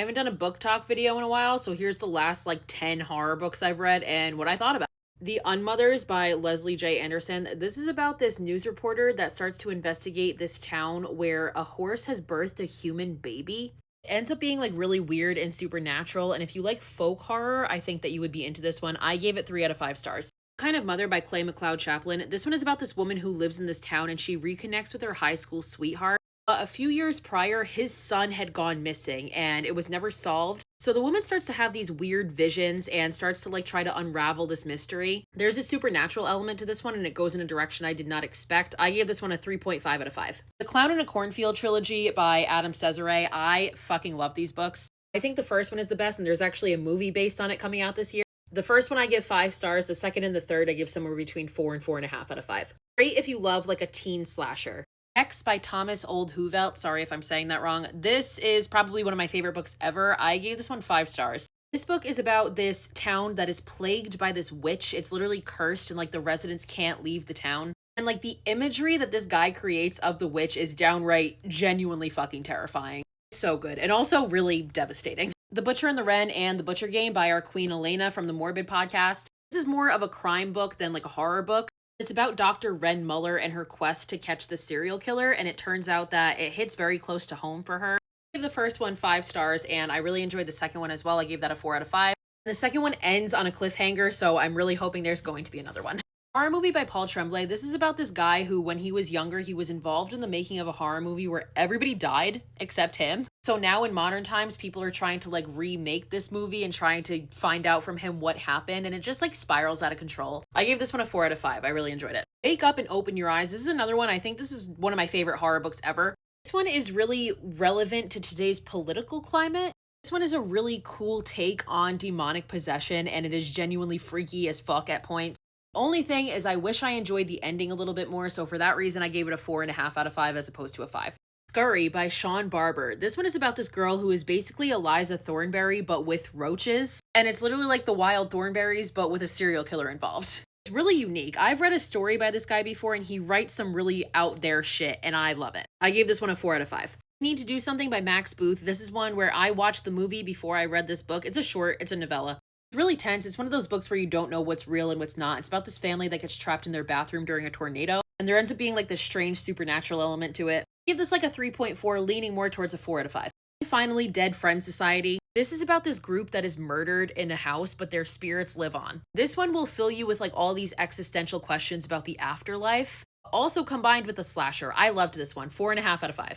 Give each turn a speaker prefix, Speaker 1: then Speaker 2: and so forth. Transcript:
Speaker 1: haven't done a book talk video in a while, so here's the last like 10 horror books I've read and what I thought about. The Unmothers by Leslie J. Anderson. This is about this news reporter that starts to investigate this town where a horse has birthed a human baby. It ends up being like really weird and supernatural, and if you like folk horror, I think that you would be into this one. I gave it 3 out of 5 stars. Kind of Mother by Clay McLeod Chaplin. This one is about this woman who lives in this town and she reconnects with her high school sweetheart. But a few years prior, his son had gone missing and it was never solved. So the woman starts to have these weird visions and starts to like try to unravel this mystery. There's a supernatural element to this one and it goes in a direction I did not expect. I gave this one a 3.5 out of 5. The Clown in a Cornfield trilogy by Adam Cesare. I fucking love these books. I think the first one is the best and there's actually a movie based on it coming out this year. The first one I give 5 stars. The second and the third I give somewhere between 4 and 4.5 out of 5. Great if you love like a teen slasher. X by Thomas Oldhovelt. Sorry if I'm saying that wrong. This is probably one of my favorite books ever. I gave this one 5 stars. This book is about this town that is plagued by this witch. It's literally cursed and like the residents can't leave the town. And like the imagery that this guy creates of the witch is downright genuinely fucking terrifying. So good. And also really devastating. The Butcher and the Wren and The Butcher Game by our queen Elena from the Morbid podcast. This is more of a crime book than like a horror book. It's about Dr. Wren Muller and her quest to catch the serial killer, and it turns out that it hits very close to home for her. I gave the first one 5 stars, and I really enjoyed the second one as well. I gave that a 4 out of 5. And the second one ends on a cliffhanger, so I'm really hoping there's going to be another one. Horror movie by Paul Tremblay. This is about this guy who, when he was younger, he was involved in the making of a horror movie where everybody died except him. So now in modern times, people are trying to like remake this movie and trying to find out from him what happened, and it just like spirals out of control. I gave this one a 4 out of 5. I really enjoyed it. Wake Up and Open Your Eyes. This is another one. I think this is one of my favorite horror books ever. This one is really relevant to today's political climate. This one is a really cool take on demonic possession, and it is genuinely freaky as fuck at points. Only thing is I wish I enjoyed the ending a little bit more, so for that reason I gave it a 4.5 out of 5 as opposed to a 5. Scurry by Sean Barber. This one is about this girl who is basically Eliza Thornberry but with roaches, and it's literally like the Wild Thornberries but with a serial killer involved. It's really unique. I've read a story by this guy before and he writes some really out there shit and I love it. I gave this one a 4 out of 5. Need to Do Something by Max Booth. This is one where I watched the movie before I read this book. It's a short, it's a novella. It's really tense. It's one of those books where you don't know what's real and what's not. It's about this family that gets trapped in their bathroom during a tornado, and there ends up being like this strange supernatural element to it. I give this like a 3.4, leaning more towards a 4 out of 5. And finally, Dead Friend Society. This is about this group that is murdered in a house, but their spirits live on. This one will fill you with like all these existential questions about the afterlife, also combined with a slasher. I loved this one. 4.5 out of 5.